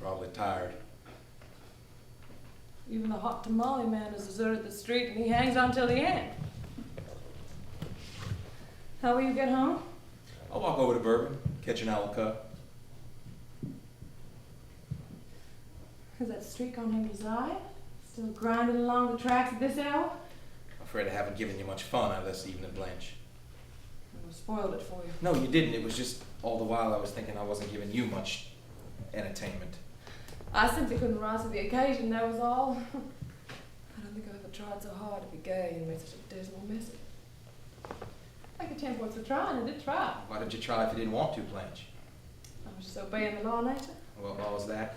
Probably tired. Even the hot tamale man has deserted the street and he hangs on till the end. How will you get home? I'll walk over to Bourbon, catch an owl cup. Is that streetcar named Josiah still grinding along the tracks at this hour? I'm afraid I haven't given you much fun out of this evening, Blanche. I spoiled it for you. No, you didn't. It was just all the while I was thinking I wasn't giving you much entertainment. I simply couldn't rise to the occasion, that was all. I don't think I've ever tried so hard to be gay and made such a dismal mess of it. I get 10 points for trying, I did try. Why did you try if you didn't want to, Blanche? I was just obeying the law of nature. What law was that?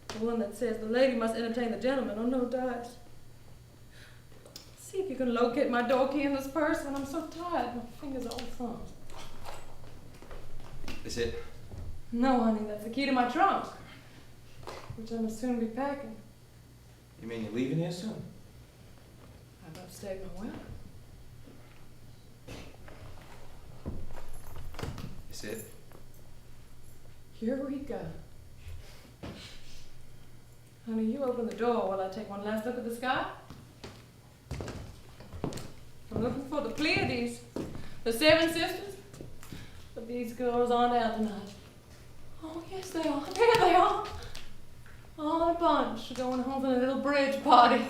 The one that says the lady must entertain the gentleman on no dice. See if you can locate my door key in this purse when I'm so tired, my fingers are all thumbs. Is it? No, honey, that's the key to my trunk, which I must soon be packing. You mean you're leaving here soon? I've upstayed my welcome. Is it? Here we go. Honey, you open the door while I take one last look at the sky. I'm looking for the Pleiades, the Seven Sisters, but these girls aren't out tonight. Oh, yes, they are. There they are. All in a bunch, going home for a little bridge party.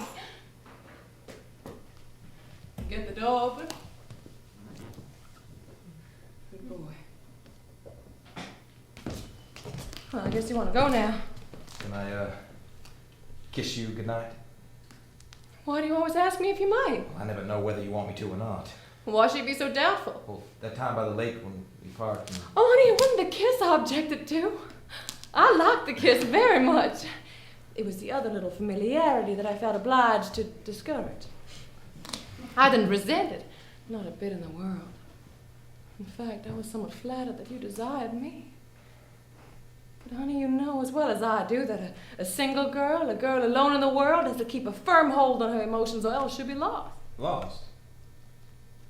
Get the door open. Good boy. Well, I guess you want to go now. Can I, kiss you goodnight? Why do you always ask me if you might? I never know whether you want me to or not. Why should you be so doubtful? Well, that time by the lake when we parked and... Oh, honey, it wasn't the kiss I objected to. I liked the kiss very much. It was the other little familiarity that I felt obliged to discourage. I didn't resent it, not a bit in the world. In fact, I was somewhat flattered that you desired me. But honey, you know as well as I do that a single girl, a girl alone in the world, has to keep a firm hold on her emotions or else she'll be lost. Lost?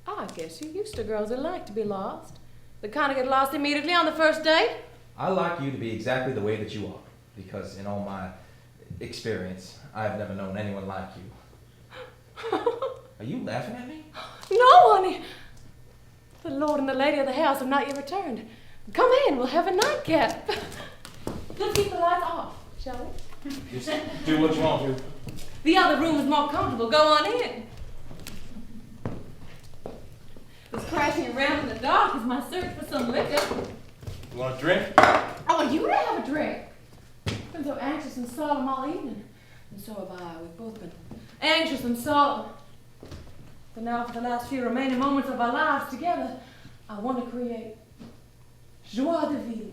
I guess you're used to girls that like to be lost. The kind of get lost immediately on the first date. I like you to be exactly the way that you are, because in all my experience, I've never known anyone like you. Are you laughing at me? No, honey. The lord and the lady of the house have not yet returned. Come in, we'll have a nightcap. Let's keep the lights off, shall we? Just do what you want to. The other room is more comfortable. Go on in. This crashing around in the dark is my search for some liquor. You want a drink? I want you to have a drink. I've been so anxious and solemn all evening. And so have I. We've both been anxious and solemn. But now, for the last few remaining moments of our lives together, I want to create joie de vivre.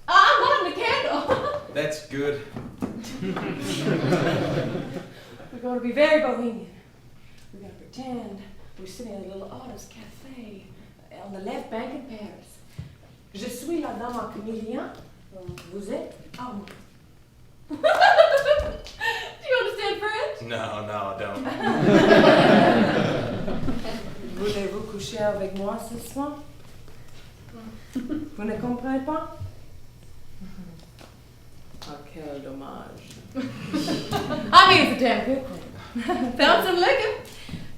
I'm lighting a candle. That's good. We're going to be very bohemian. We're going to pretend we're sitting at a little artist cafe on the left bank in Paris. Je suis la dame en comédien. Vous êtes à moi. Do you understand French? No, I don't. Voulez-vous coucher avec moi ce soir? Vous ne comprenez pas? Ah, quel dommage. I mean, it's a damn good thing. Found some liquor.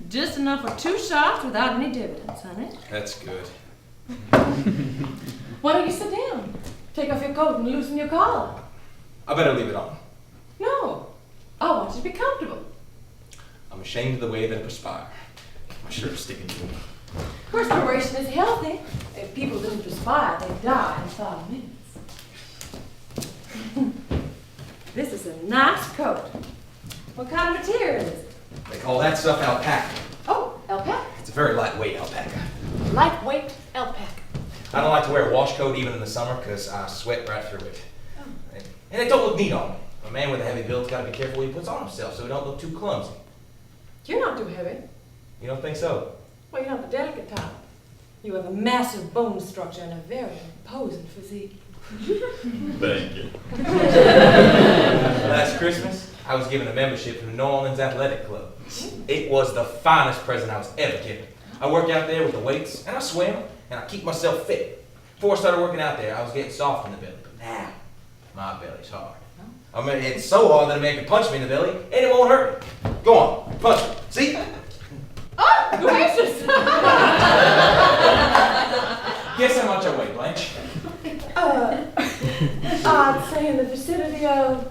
Just enough for 2 shots without any dividends, honey. That's good. Why don't you sit down? Take off your coat and loosen your collar. I better leave it on. No. I want you to be comfortable. I'm ashamed of the way that I perspire. My shirt's sticking to me. Perspiration is healthy. If people didn't perspire, they'd die in 5 minutes. This is a nice coat. What kind of material is it? They call that stuff alpaca. Oh, alpaca. It's a very lightweight alpaca. Lightweight alpaca. I don't like to wear a wash coat even in the summer because I sweat right through it. And it don't look neat on me. A man with a heavy build's got to be careful what he puts on himself so he don't look too clumsy. You're not too heavy. You don't think so? Well, you're not the delicate type. You have a massive bone structure and a very imposing physique. Thank you. Last Christmas, I was given a membership to the New Orleans Athletic Club. It was the finest present I was ever given. I work out there with the weights, and I swim, and I keep myself fit. Before I started working out there, I was getting soft in the belly, but now, belly's hard. I mean, it's so hard that a man can punch me in the belly and it won't hurt me. Go on, punch me. See? Oh, gracious! Guess how much I weigh, Blanche? I'd say in the vicinity of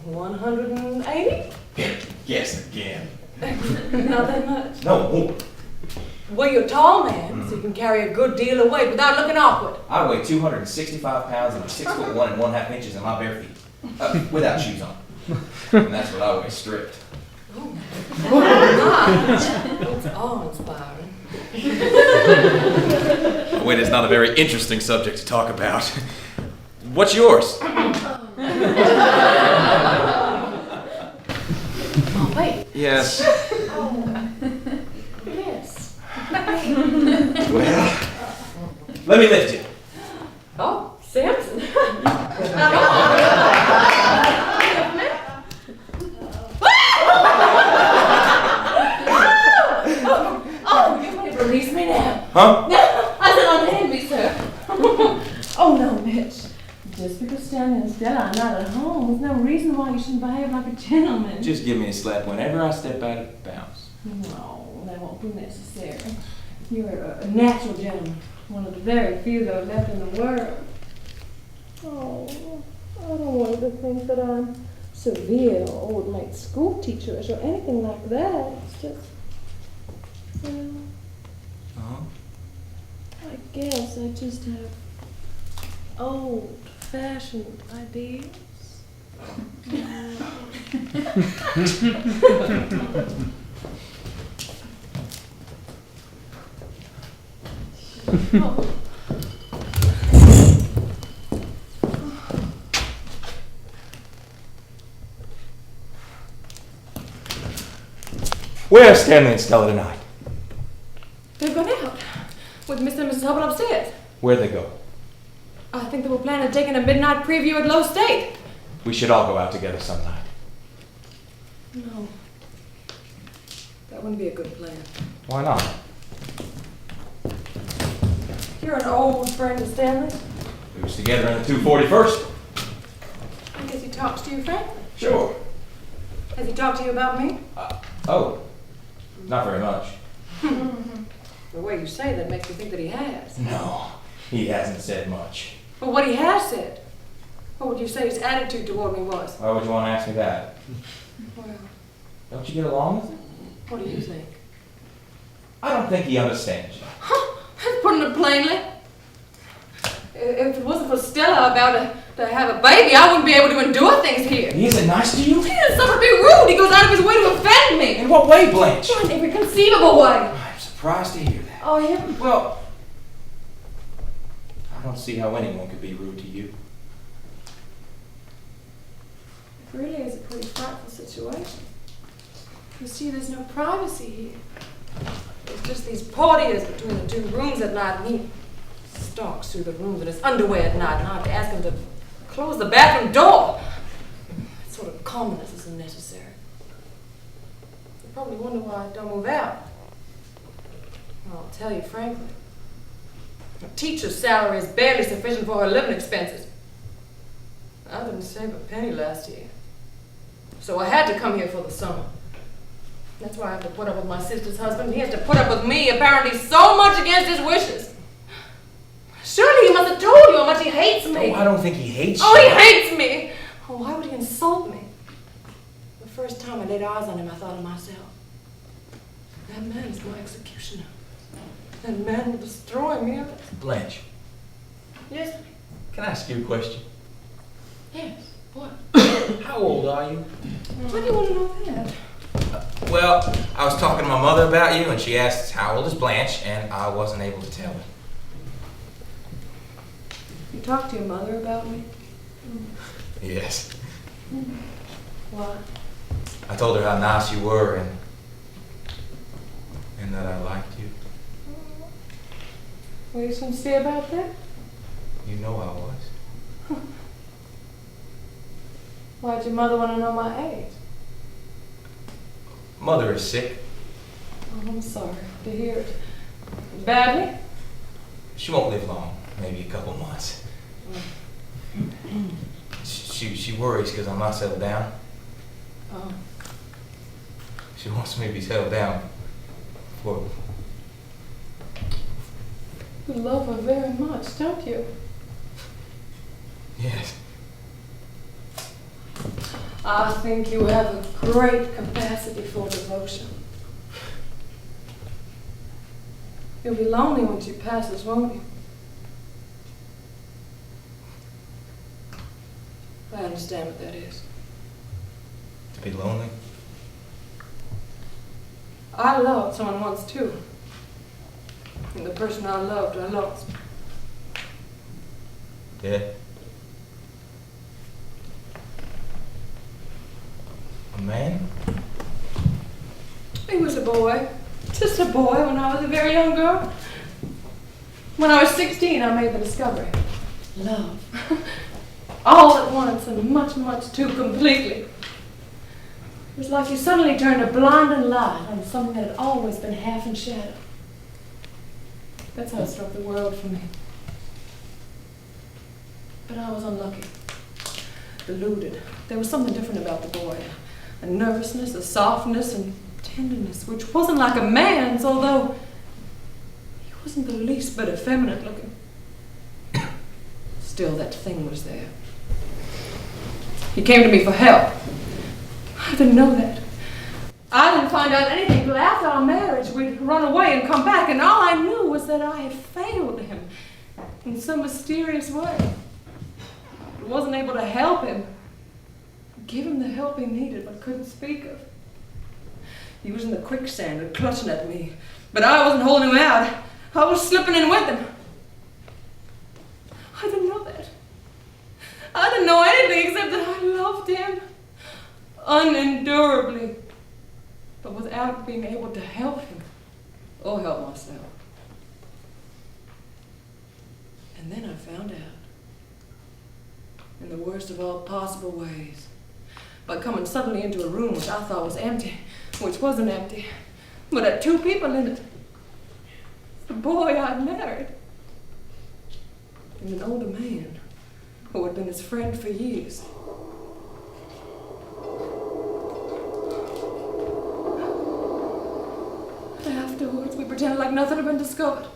180? Guess again. Not that much. No more. Well, you're a tall man, so you can carry a good deal of weight without looking awkward. I weigh 265 pounds and I'm 6'1" and 1/2 inches in my bare feet. Without shoes on. And that's what I weigh stripped. Oh, it's awe-inspiring. Weight is not a very interesting subject to talk about. What's yours? Oh, wait. Yes. Yes. Well, let me lift you. Oh, Samson. Oh, you may release me now. Huh? I said unhand me, sir. Oh, no, Mitch. Just because Stanley and Stella are not at home is no reason why you shouldn't behave like a gentleman. Just give me a slap whenever I step out of bounds. No, that won't be necessary. You're a natural gentleman. One of the very few that are left in the world. Oh, I don't want you to think that I'm severe or old-maid school teacherish or anything like that. It's just, well, Uh-huh. I guess I just have old-fashioned ideas. Where's Stanley and Stella tonight? They've gone out with Mr. and Mrs. Hubbard upstairs. Where'd they go? I think they were planning on taking a midnight preview at Low State. We should all go out together some night. No. That wouldn't be a good plan. Why not? You're an old friend of Stanley. We was together in the 241st. I guess he talks to you, Frank. Sure. Has he talked to you about me? Oh, not very much. The way you say that makes me think that he has. No, he hasn't said much. But what he has said, what would you say his attitude toward me was? Why would you want to ask me that? Well, Don't you get along with him? what do you think? I don't think he understands you. That's putting it plainly. If it wasn't for Stella about to have a baby, I wouldn't be able to endure things here. He isn't nice to you? He doesn't suffer to be rude. He goes out of his way to offend me. In what way, Blanche? In every conceivable way. I'm surprised to hear that. Oh, yeah? Well, I don't see how anyone could be rude to you. It really is a pretty frightful situation. You see, there's no privacy here. There's just these portiers between the two rooms at night, and he stalks through the rooms in his underwear at night, and I have to ask him to close the bathroom door. That sort of calmness isn't necessary. You probably wonder why I don't move out. Well, I'll tell you frankly. A teacher's salary is barely sufficient for her living expenses. I didn't save a penny last year. So I had to come here for the summer. That's why I have to put up with my sister's husband. He has to put up with me, apparently so much against his wishes. Surely he must have told you how much he hates me. Oh, I don't think he hates you. Oh, he hates me. Oh, why would he insult me? The first time I laid eyes on him, I thought to myself, that man is my executioner. That man will destroy me. Blanche, Yes? can I ask you a question? Yes. What? How old are you? Why do you want to know that? Well, I was talking to my mother about you, and she asked how old is Blanche, and I wasn't able to tell her. You talked to your mother about me? Yes. What? I told her how nice you were, and that I liked you. Were you sincere about that? You know I was. Why'd your mother want to know my age? Mother is sick. Oh, I'm sorry to hear it. Badly? She won't live long, maybe a couple months. She worries because I'm not settled down. Oh. She wants me to be settled down for. You love her very much, don't you? Yes. I think you have a great capacity for devotion. You'll be lonely when she passes, won't you? I understand what that is. To be lonely? I loved someone once too. And the person I loved, I lost. Dead? A man? He was a boy. Just a boy when I was a very young girl. When I was 16, I made the discovery. Love. All at once and much, much too completely. It was like you suddenly turned a blinding light on something that had always been half in shadow. That's how it struck the world for me. But I was unlucky. Deluded. There was something different about the boy. A nervousness, a softness, and tenderness, which wasn't like a man's, although he wasn't the least bit effeminate looking. Still, that thing was there. He came to me for help. I didn't know that. I didn't find out anything till after our marriage. We'd run away and come back, and all I knew was that I had failed him in some mysterious way. I wasn't able to help him, give him the help he needed, but couldn't speak of. He was in the quicksand and clutching at me, but I wasn't holding him out. I was slipping in with him. I didn't know that. I didn't know anything except that I loved him unendurably, but without being able to help him or help myself. And then I found out, in the worst of all possible ways, by coming suddenly into a room which I thought was empty, which wasn't empty, but had two people in it. The boy I'd married, and an older man who had been his friend for years. Afterwards, we pretended like nothing had been discovered.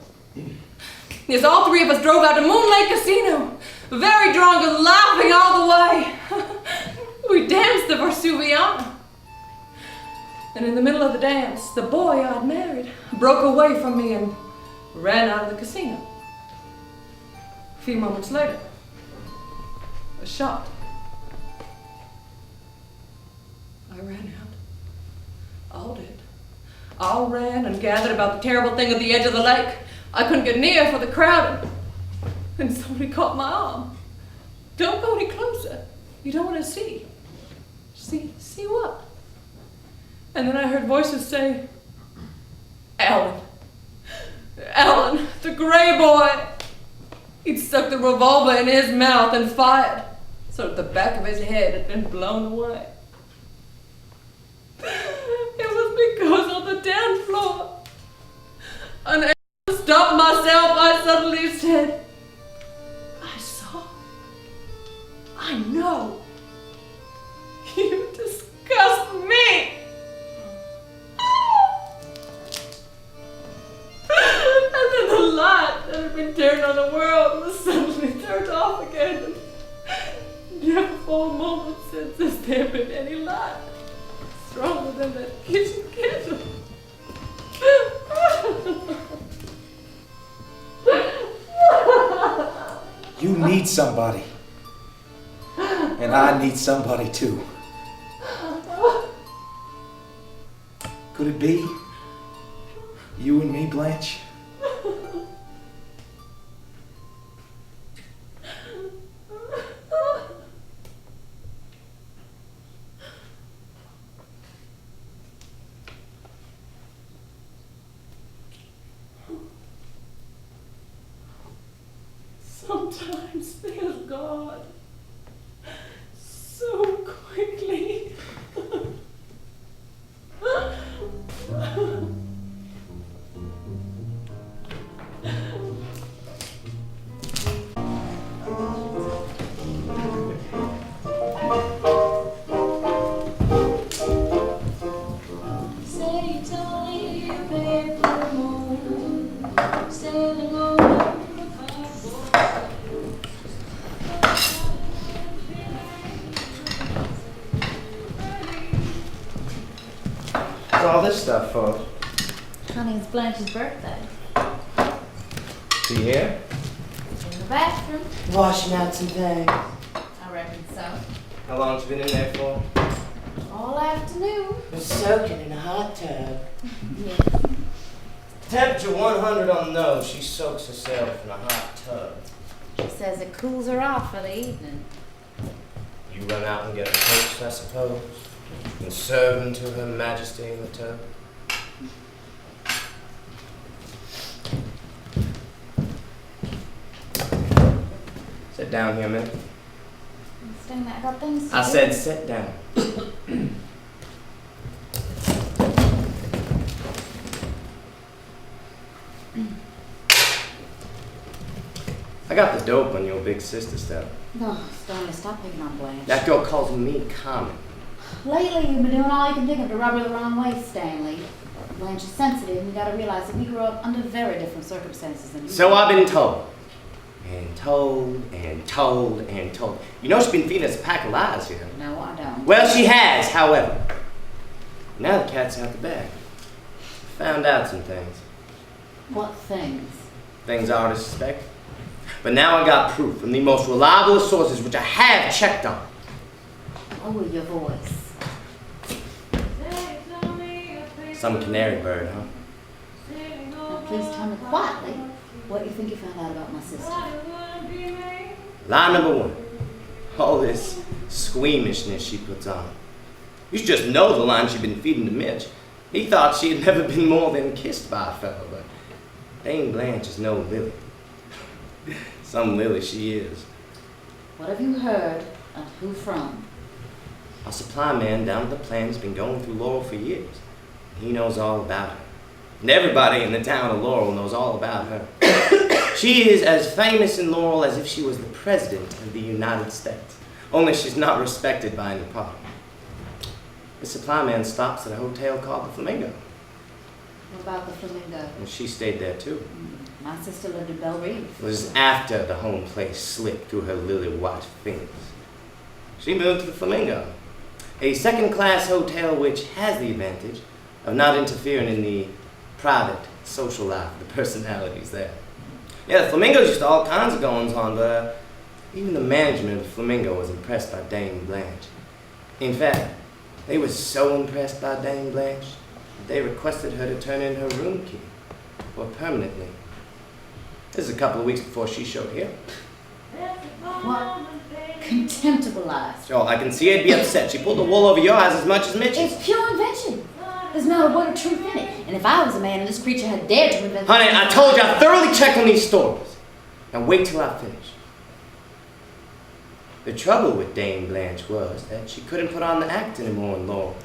Yes, all three of us drove out to Moon Lake Casino, very drunk and laughing all the way. We danced the Vesuviana. And in the middle of the dance, the boy I'd married broke away from me and ran out of the casino. A few moments later, a shot. I ran out. All did. All ran and gathered about the terrible thing at the edge of the lake. I couldn't get near for the crowd. And somebody caught my arm. Don't go any closer. You don't want to see. See what? And then I heard voices say, Alan, the gray boy. He'd stuck the revolver in his mouth and fired, so that the back of his head had been blown away. It was because on the dance floor, unable to stop myself, I suddenly said, I know. You disgust me. And then the light that had been turned on the world was suddenly turned off again. Never for a moment since has there been any light stronger than that kitchen candle. You need somebody. And I need somebody too. Could it be? You and me, Blanche? Sometimes there's God. So quickly. all this stuff for? Honey, it's Blanche's birthday. She here? In the bathroom. Washing out some things. I reckon so. How long you been in there for? All afternoon. Was soaking in a hot tub. Yes. Temperature 100 on the nose. She soaks herself in a hot tub. She says it cools her off for the evening. You run out and get a toast, I suppose, and serve them to Her Majesty in the tub. Sit down here a minute. Staying there, I got things to I do. said sit down. I got the dope on your big sister stuff. No, Stanley, stop picking on Blanche. That girl calls me common. Lately, you've been doing all you can think of to rub her the wrong way, Stanley. Blanche is sensitive, and you gotta realize that we grew up under very different circumstances than you. So I've been told. And told, and told, and told. You know she's been feeding us a pack of lies here. No, I don't. Well, she has, however. Now the cat's out the bag. Found out some things. What things? Things I already suspect. But now I got proof from the most reliable of sources, which I have checked on. Lower your voice. Some canary bird, huh? Now, please tell me quietly what you think you found out about my sister. Lie number one. All this squeamishness she puts on. You should just know the line she'd been feeding to Mitch. He thought she had never been more than kissed by a fellow, but Dame Blanche is no lily. Some lily she is. What have you heard, and who from? Our supply man down at the plant's been going through Laurel for years. He knows all about her. And everybody in the town of Laurel knows all about her. She is as famous in Laurel as if she was the President of the United States. Only she's not respected by any party. The supply man stops at a hotel called the Flamingo. What about the Flamingo? And she stayed there too. My sister lived in Belle Reve. It was after the home place slipped through her lily white fingers. She moved to the Flamingo, a second-class hotel which has the advantage of not interfering in the private social life of the personalities there. Yeah, the Flamingo's used to all kinds of goings on, but even the management of the Flamingo was impressed by Dame Blanche. In fact, they were so impressed by Dame Blanche that they requested her to turn in her room key for permanently. This is a couple of weeks before she showed here. What contemptible lies. Oh, I can see her be upset. She pulled the wool over your eyes as much as Mitch's. It's pure invention. There's not a word of truth in it. And if I was a man and this creature had dared to invent... Honey, I told you I thoroughly checked on these stories. Now wait till I finish. The trouble with Dame Blanche was that she couldn't put on the act anymore in Laurel.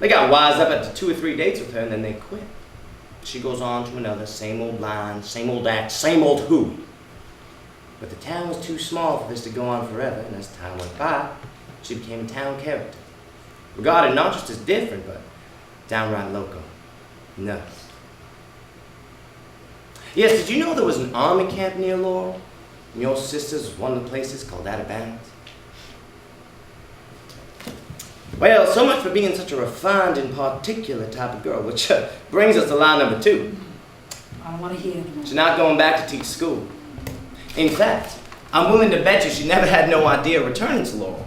They got wise up after 2 or 3 dates with her and then they quit. She goes on to another, same old line, same old act, same old who. But the town was too small for this to go on forever, and as time went by, she became a town character. Regarded not just as different, but downright loco. Nuts. Yes, did you know there was an army camp near Laurel? And your sister's was one of the places called Out of Bounds? Well, so much for being such a refined and particular type of girl, which brings us to line number 2. I don't want to hear it. She's not going back to teach school. In fact, I'm willing to bet you she never had no idea of returning to Laurel.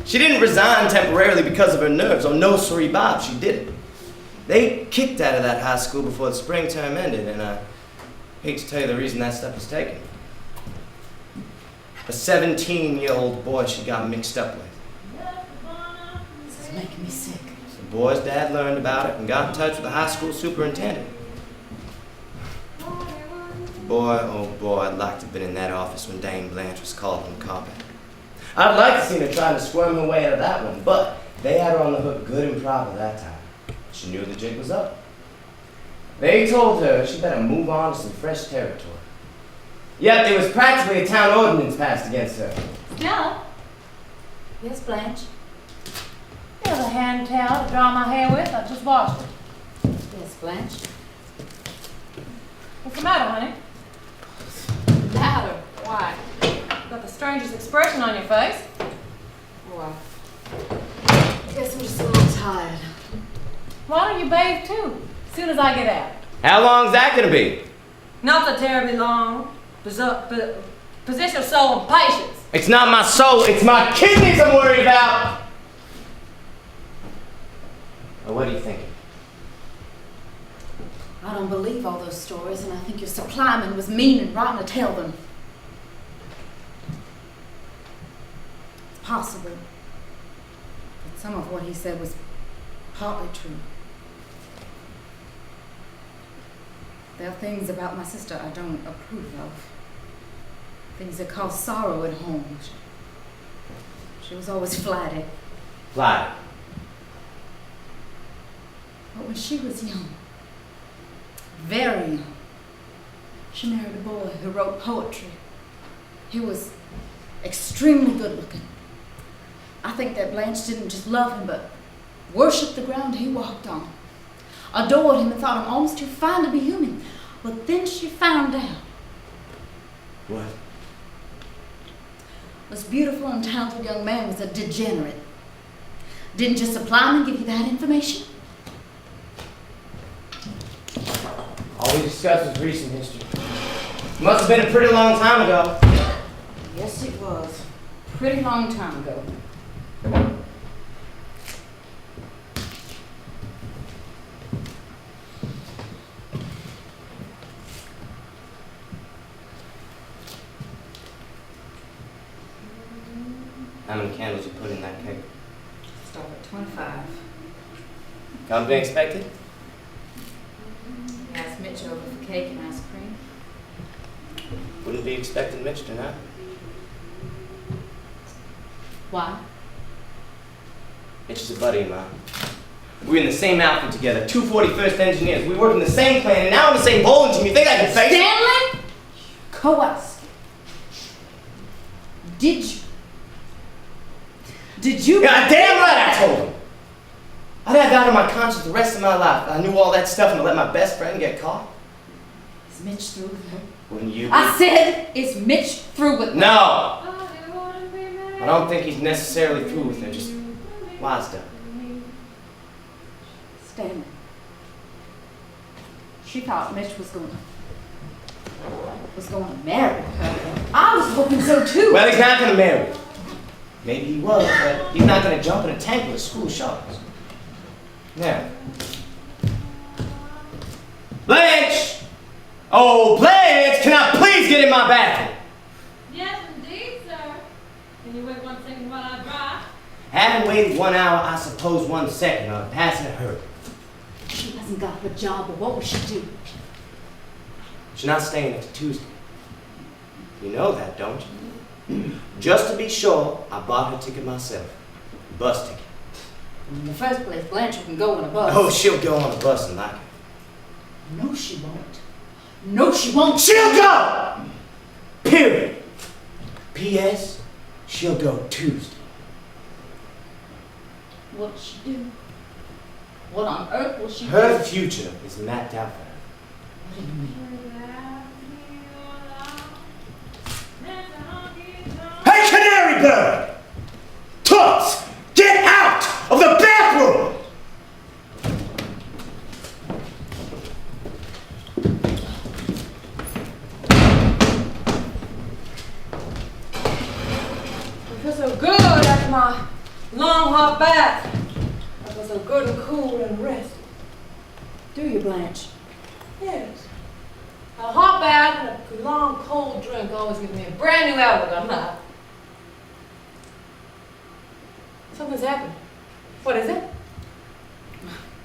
She didn't resign temporarily because of her nerves. Oh, no, sorry, Bob, she didn't. They kicked out of that high school before the spring term ended, and I hate to tell you the reason that step was taken. A 17-year-old boy she got mixed up with. This is making me sick. The boy's dad learned about it and got in touch with the high school superintendent. Boy, oh boy, I'd like to have been in that office when Dame Blanche was called on the carpet. I'd like to see her trying to squirm her way out of that one, but they had her on the hook good and proper that time. She knew the jig was up. They told her she better move on to some fresh territory. Yet there was practically a town ordinance passed against her. Stella? Yes, Blanche? Here's a hand towel to dry my hair with. I just washed it. Yes, Blanche? What's the matter, honey? Louder. Why? You've got the strangest expression on your face. Oh, I guess I'm just a little tired. Why don't you bathe too, as soon as I get out? How long's that gonna be? Not so terribly long. Possess your soul and patience. It's not my soul, it's my kidneys I'm worried about! Well, what are you thinking? I don't believe all those stories, and I think your supplyman was mean and rotten to tell them. It's possible that some of what he said was partly true. There are things about my sister I don't approve of. Things that cause sorrow at home. She was always flighty. Fly. But when she was young, very young, she married a boy who wrote poetry. He was extremely good looking. I think that Blanche didn't just love him, but worshipped the ground he walked on. Adored him and thought him almost too fine to be human. But then she found out. What? This beautiful and talented young man was a degenerate. Didn't your supplyman give you that information? All we discussed was recent history. Must have been a pretty long time ago. Yes, it was. Pretty long time ago. How many candles you put in that cake? Start at 25. Company expected? Asked Mitch over for cake and ice cream. Wouldn't be expecting Mitch tonight. Why? Mitch is a buddy of mine. We were in the same outfit together, 241st engineers. We worked in the same plant, and now on the same bowling team. You think I can face it? Stanley Kowalski. Did you? Yeah, damn right I told him. I'd have that on my conscience the rest of my life. I knew all that stuff and to let my best friend get caught. Is Mitch through with me? Wouldn't you? I said, is Mitch through with me? No! I don't think he's necessarily through with her, just wised up. Stanley. She thought Mitch was going to marry her. I was hoping so too. Well, he's not gonna marry her. Maybe he was, but he's not gonna jump in a tank with a school of sharks. Now. Blanche! Oh, Blanche, can I please get in my bathroom? Yes, indeed, sir. Can you wait 1 second while I dry? Having waited 1 hour, I suppose 1 second on a passing hurt. She hasn't got her job, but what will she do? She's not staying until Tuesday. You know that, don't you? Just to be sure, I bought her ticket myself. Bus ticket. In the first place, Blanche can go on a bus. Oh, she'll go on a bus and like it. No, she won't. No, she won't. She'll go! Period. P.S. She'll go Tuesday. What'll she do? What on earth will she Her do? future is mapped out for her. What do you mean? Hey, Canary Bird! Toots! Get out of the bathroom! I feel so good after my long hot bath. I feel so good and cool and rested. Do you, Blanche? Yes. A hot bath and a long cold drink always give me a brand new outlook on life. Something's happened. What is it?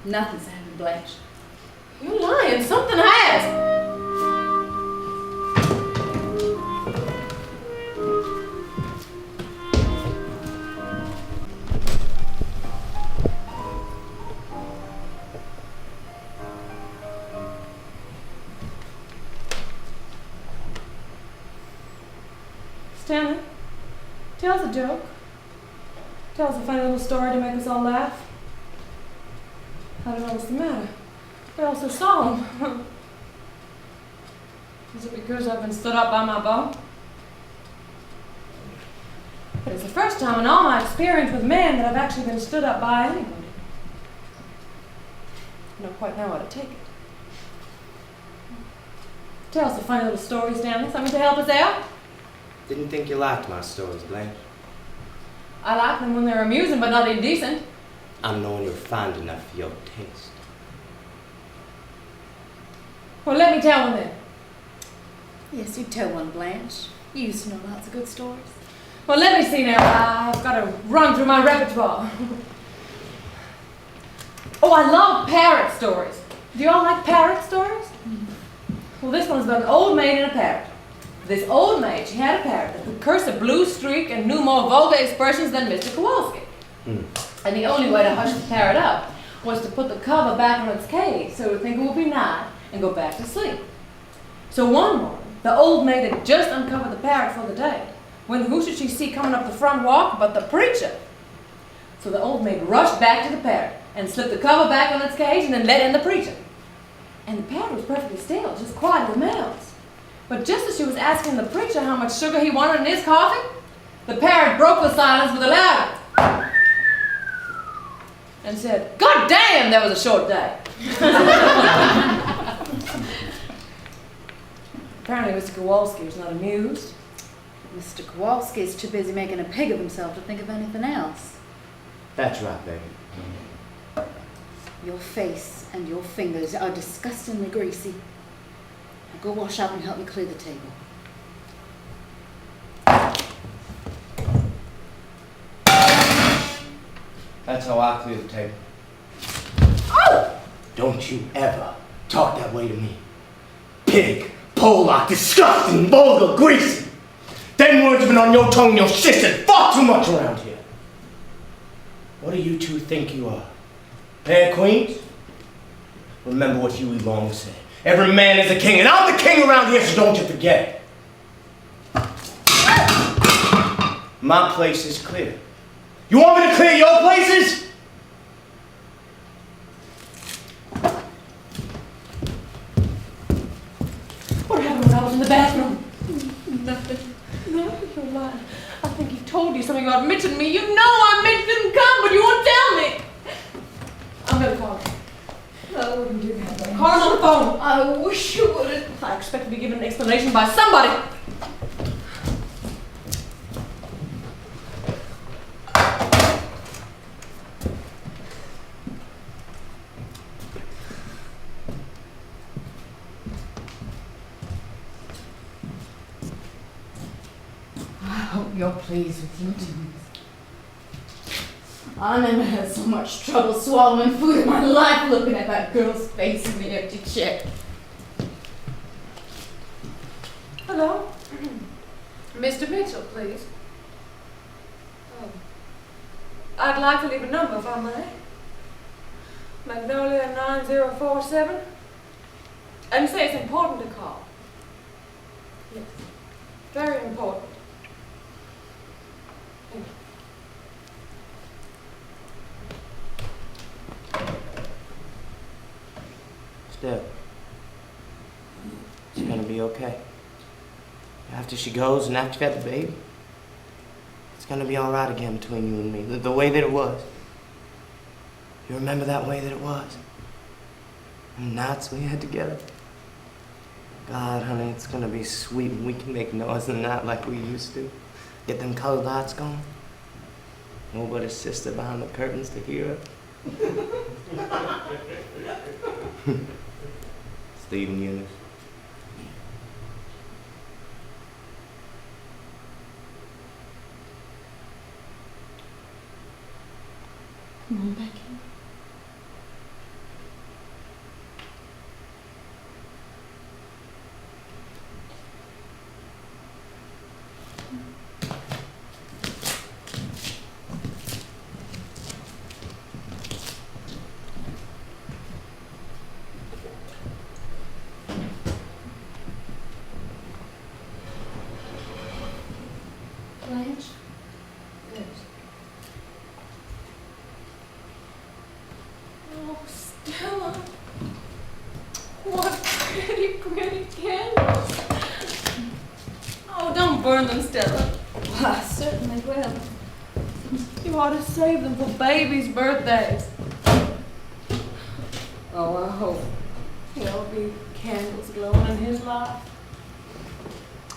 Nothing's happened, Blanche. You're lying. Something has. Stanley, tell us a joke. Tell us a funny little story to make us all laugh. I don't know what's the matter. They're all so solemn. Is it because I've been stood up by my beau? But it's the first time in all my experience with men that I've actually been stood up by anybody. I don't quite know how to take it. Tell us the funny little stories, Stanley. Something to help us out? Didn't think you liked my stories, Blanche. I like them when they're amusing but not indecent. I'm knowing you're fine enough for your taste. Well, let me tell one then. Yes, you tell one, Blanche. You used to know lots of good stories. Well, let me see now. I've got to run through my repertoire. Oh, I love parrot stories. Do you all like parrot stories? Well, this one's about an old maid and a parrot. This old maid, she had a parrot that could curse a blue streak and knew more vulgar expressions than Mr. Kowalski. And the only way to hush the parrot up was to put the cover back on its cage so it would think it would be night and go back to sleep. So one morning, the old maid had just uncovered the parrot for the day, when who should she see coming up the front walk but the preacher? So the old maid rushed back to the parrot and slipped the cover back on its cage and then let in the preacher. And the parrot was perfectly still, just quiet as a mouse. But just as she was asking the preacher how much sugar he wanted in his coffee, the parrot broke the silence with a loud and said, "God damn, that was a short day." Apparently Mr. Kowalski was not amused. Mr. Kowalski is too busy making a pig of himself to think of anything else. That's right, baby. Your face and your fingers are disgustingly greasy. Now go wash up and help me clear the table. That's how I clear the table. Oh! Don't you ever talk that way to me. Pig, Pollock, disgusting, vulgar, greasy. Them words have been on your tongue and your sister far too much around here. What do you two think you are? Hey, queens? Remember what Huey Long said. Every man is a king, and I'm the king around here, so don't you forget. My place is clear. You want me to clear your places? What happened when I was in the bathroom? Nothing. Nothing. You're lying. I think he told you something about Mitch and me. You know I Mitch didn't come, but you won't tell me. I'm gonna call him. I wouldn't do that. Call him on the phone. I wish you wouldn't. I expect to be given an explanation by somebody. I hope you're pleased with your doings. I never had so much trouble swallowing food in my life looking at that girl's face in the empty chair. Hello? Mr. Mitchell, please. Oh. I'd like to leave a number if I may. Magnolia 9047. And say it's important to call. Yes. Very important. Thank you. Still, it's gonna be okay. After she goes and after you've had the baby, it's gonna be all right again between you and me, the way that it was. You remember that way that it was? And nights we had together. God, honey, it's gonna be sweet when we can make noise in the night like we used to. Get them colored lights going. Nobody's sister behind the curtains to hear her. Stephen Eunice. Come on, Becky. Blanche? Yes. Oh, Stella. What pretty, pretty candles. Oh, don't burn them, Stella. Well, I certainly will. You ought to save them for babies' birthdays. Oh, I hope there'll be candles glowing in his life.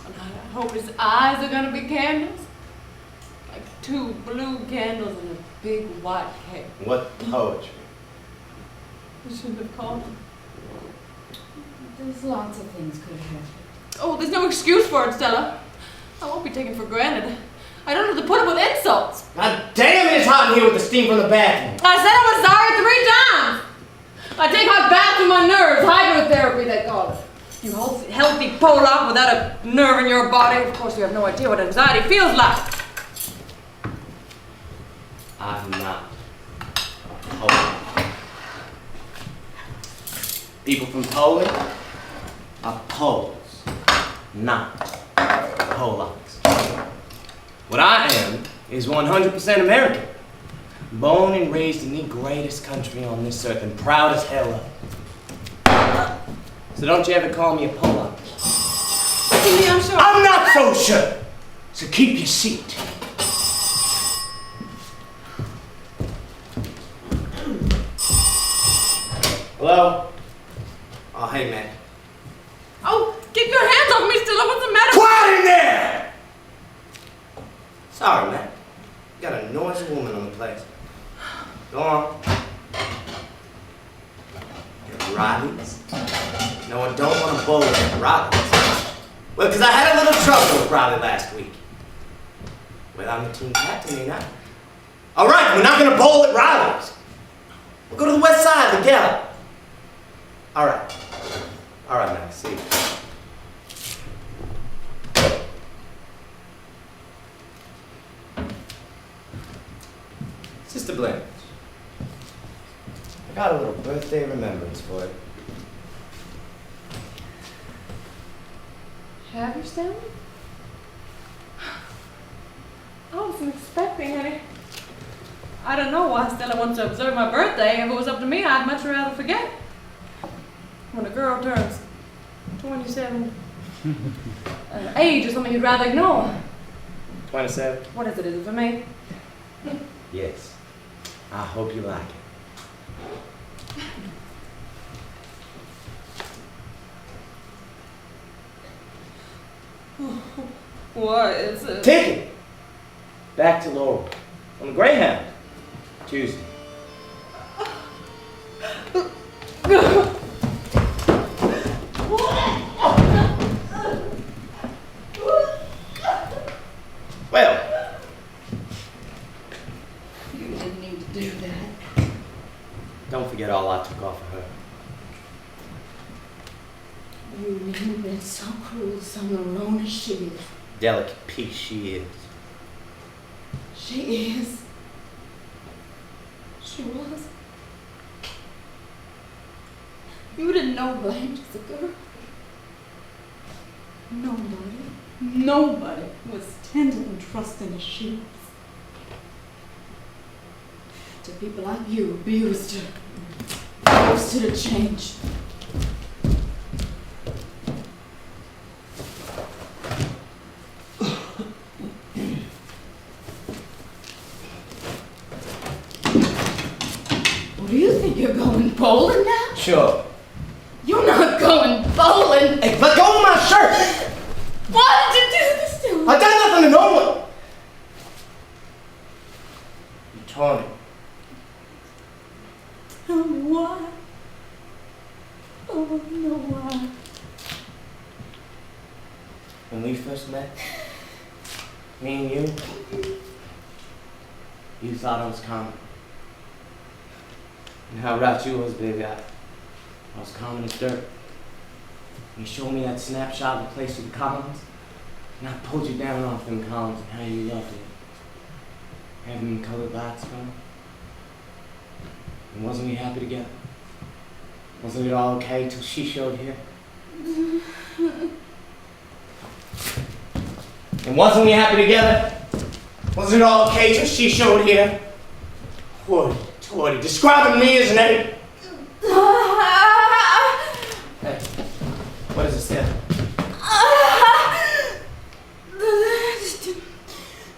And I hope his eyes are gonna be candles. Like 2 blue candles and a big white cake. What poetry? You shouldn't have called him. There's lots of things could have happened. Oh, there's no excuse for it, Stella. I won't be taken for granted. I don't have to put up with insults. God damn it, it's hot in here with the steam from the bathroom. I said I was sorry 3 times. I take hot baths for my nerves, hydrotherapy they call it. You healthy Pollock without a nerve in your body. Of course, you have no idea what anxiety feels like. I'm not Polish. People from Poland are Poles, not Polacks. What I am is 100% American. Born and raised in the greatest country on this earth and proud as hell of it. So don't you ever call me a Polak. I'm sure. I'm not so sure. So keep your seat. Hello? Oh, hey, man. Oh, keep your hands off me, Stella. What's the matter? Quiet in there! Sorry, man. You got a noisy woman on the place. Go on. Your Riley's? No, I don't want to bowl at Riley's. Well, because I had a little trouble with Riley last week. Well, I'm the team captain, ain't I? All right, we're not going to bowl at Riley's. We'll go to the west side of the galley. All right. All right, Max. See you. Sister Blanche, I got a little birthday remembrance for you. Have you, Stella? I wasn't expecting any. I don't know why Stella wants to observe my birthday. If it was up to me, I'd much rather forget. When a girl turns 27, age is something you'd rather ignore. 27? What is it for me? Yes. I hope you like it. What is it? Ticket! Back to Laurel. On the Greyhound. Tuesday. Well, You didn't need to do that. don't forget all I took off of her. You've been so cruel, so alone as she is. Delicate piece she is. She is. She was. You didn't know Blanche as a girl. Nobody was tender and trusting as she was. To people like you abused her, forced her to change. What do you think you're going bowling now? Sure. You're not going bowling. Hey, let go of my shirt! Why did you do this to me? I done nothing to no one! You tore me. Tell me why. Oh, no, why? When we first met, me and you thought I was common. And how right you was, baby. I was common as dirt. You showed me that snapshot of the place with the columns, and I pulled you down off them columns and how you loved it. Having them colored lights going. And wasn't we happy together? Wasn't it all okay till she showed here? And wasn't we happy together? Wasn't it all okay till she showed here? What, describing me as an ape? Hey, what does it say?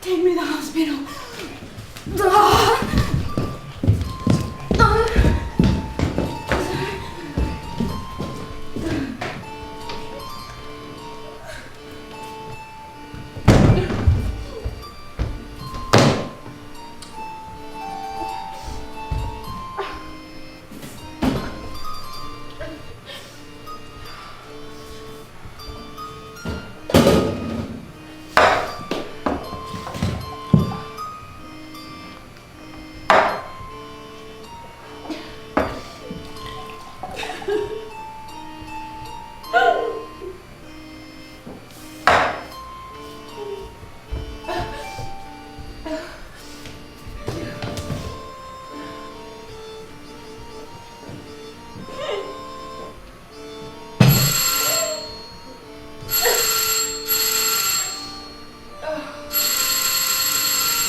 Take me to the hospital.